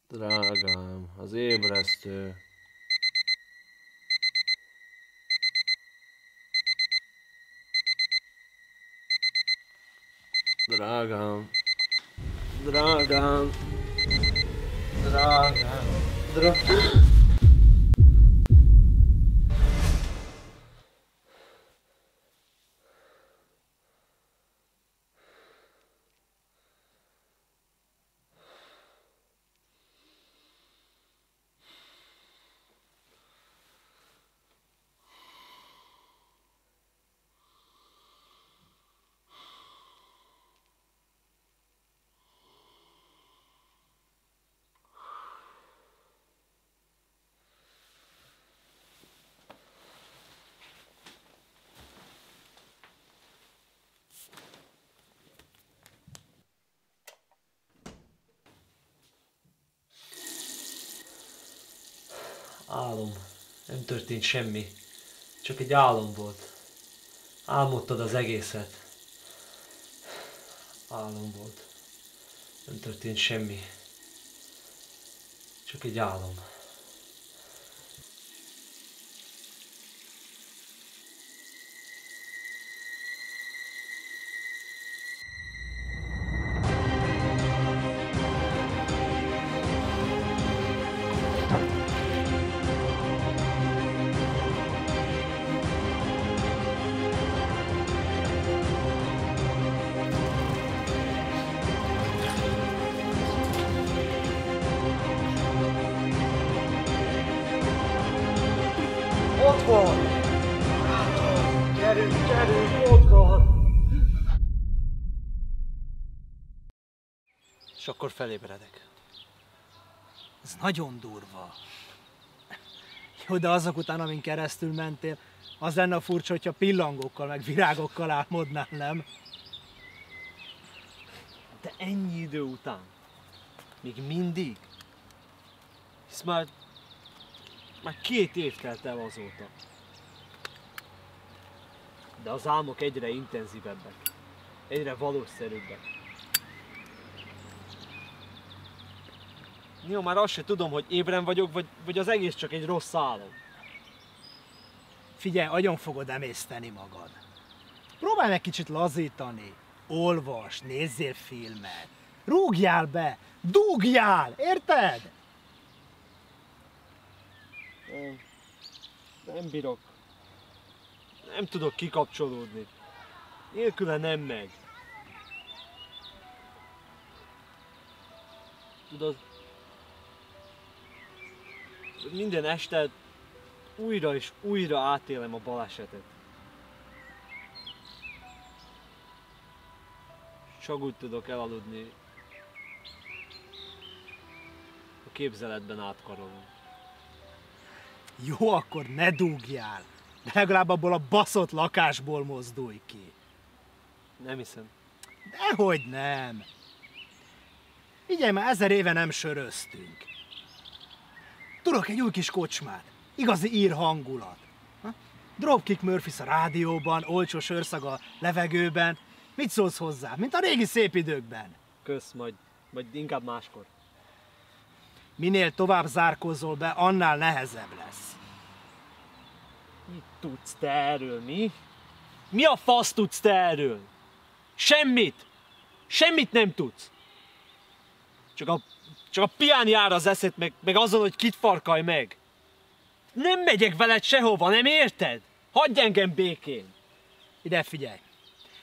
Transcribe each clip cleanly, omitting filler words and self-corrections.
Drágám, az ébresztő. Drágám, drágám, drágám. Álom. Nem történt semmi. Csak egy álom volt. Álmodtad az egészet. Álom volt. Nem történt semmi. Csak egy álom. Ott van! Gyerünk, gyerünk, ott van! És akkor felébredek. Ez nagyon durva. Jó, de azok után, amin keresztül mentél, az lenne a furcsa, hogyha pillangókkal meg virágokkal álmodnál, nem? De ennyi idő után? Még mindig? Hisz már 2 év telt el azóta. De az álmok egyre intenzívebbek. Egyre valószerűbbek. Jó, már azt se tudom, hogy ébren vagyok, vagy az egész csak egy rossz álom. Figyelj, agyon fogod emészteni magad. Próbálj meg kicsit lazítani. Olvas, nézzél filmet. Rúgjál be! Dúgjál! Érted? Nem bírok. Nem tudok kikapcsolódni. Nélküle nem megy. Tudod, minden este újra és újra átélem a balesetet. Csak úgy tudok elaludni, a képzeletben átkarolom. Jó, akkor ne dúgjál. De legalább abból a baszott lakásból mozdulj ki. Nem hiszem. Dehogy nem. Figyelj, már 1000 éve nem söröztünk. Tudok egy új kis kocsmát. Igazi ír hangulat. Dropkick Murphys a rádióban, olcsó sörszag a levegőben. Mit szólsz hozzá? Mint a régi szép időkben. Kösz, majd inkább máskor. Minél tovább zárkózol be, annál nehezebb lesz. Mit tudsz te erről, mi? Mi a fasz tudsz te erről? Semmit! Semmit nem tudsz! Csak a pián jár az eszed, meg azon, hogy kit farkalj meg. Nem megyek veled sehova, nem érted? Hagyj engem békén! Ide figyelj!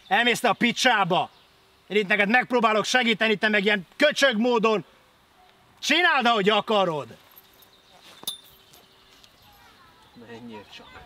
Elmész te a picsába! Én itt neked megpróbálok segíteni, te meg ilyen köcsög módon csináld, ahogy akarod! Menjél csak!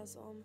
utazom.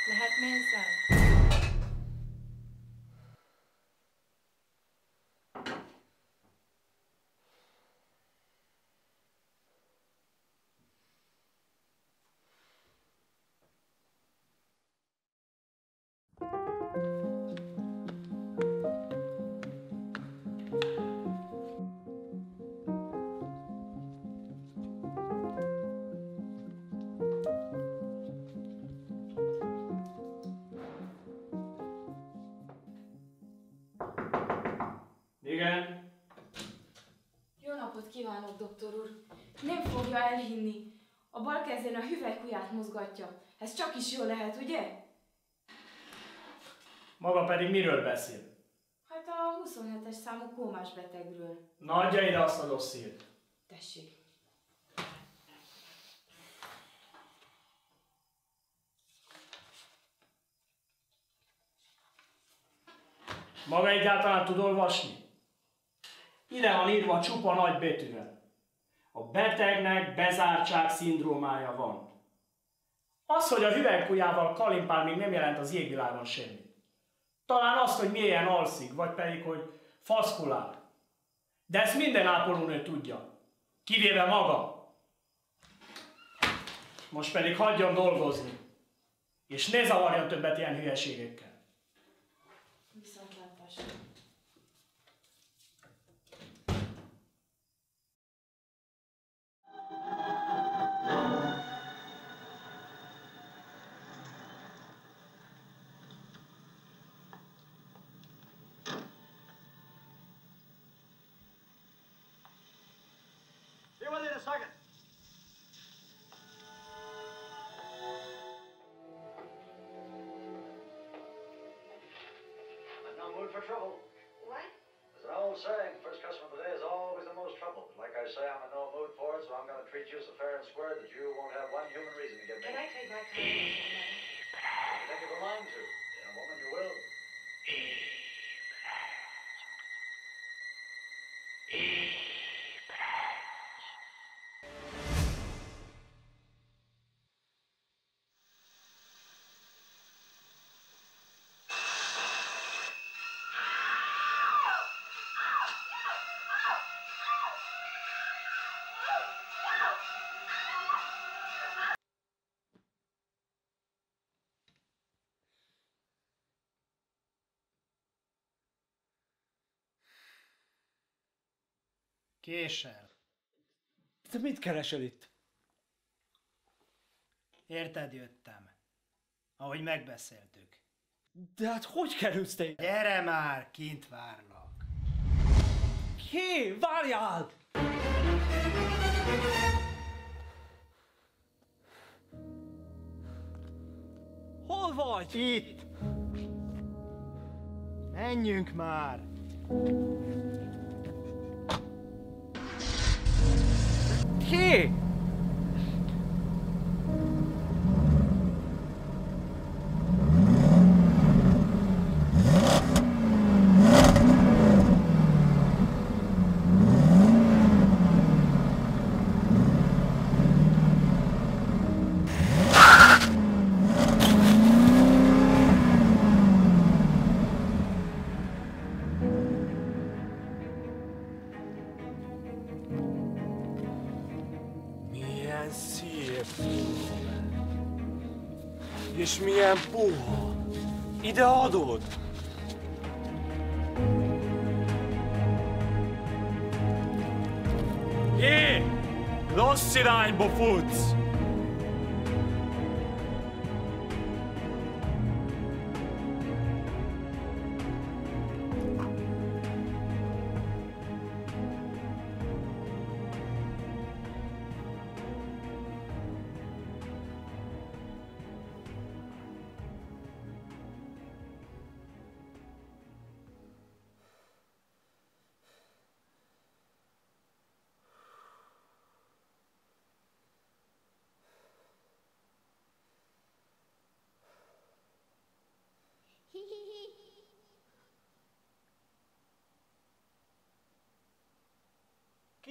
Lehet mézzel? Igen? Jó napot kívánok, doktor úr! Nem fogja elhinni. A bal kezén a hüvelykujját mozgatja. Ez csak is jó lehet, ugye? Maga pedig miről beszél? Hát a 27-es számú kómás betegről. Na, adja ide azt a dossziét. Tessék. Maga egyáltalán tud olvasni? Ide van írva csupa nagy betűvel. A betegnek bezártság szindrómája van. Az, hogy a hüvelykujjával kalimpál, még nem jelent az égvilágon semmit. Talán azt, hogy mélyen alszik, vagy pedig, hogy faszkulál. De ezt minden ápolónő tudja. Kivéve maga. Most pedig hagyjon dolgozni. És ne zavarjon többet ilyen hülyeségekkel. Viszontlátásra. Be with you in a second. I'm in no mood for trouble. What? There's an old saying, first customer of the day is always the most trouble. But like I say, I'm in no mood for it, so I'm going to treat you so fair and square that you won't have one human reason to give me. Can I trade my kindness for money? You think of a mind to. In a woman you will. Késel. Te mit keresel itt? Érted, jöttem. Ahogy megbeszéltük. De hát hogy kerülsz te ide? Gyere már, kint várlak. Hé, várjál! Hol vagy? Itt! Menjünk már! Hé! Milyen szép. És milyen puha. Ide adod? Jé! Rossz irányba futsz!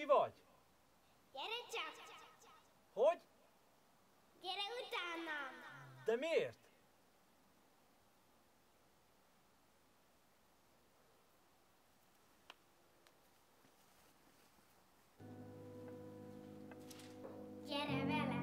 Ki vagy? Gyere csak! Hogy? Gyere utánam! De miért? Gyere velem!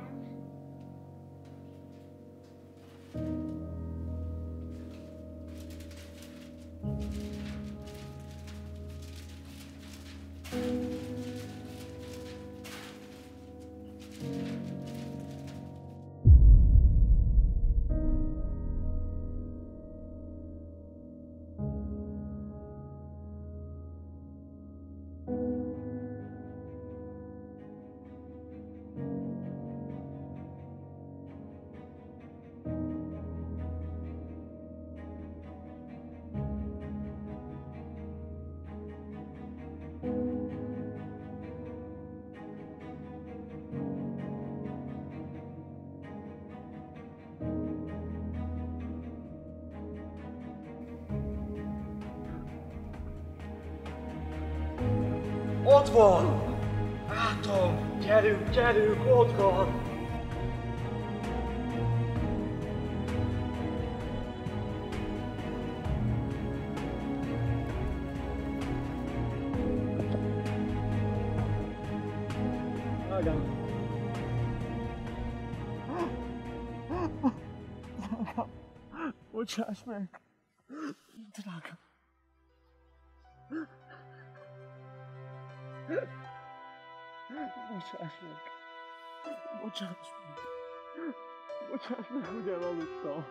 Ott van! Látom! Gyerünk, gyerünk, ott van! Ágám! Bocsáss meg! Drágám! Bocsáss meg! Bocsáss meg! Bocsáss meg, hogy elaludtam!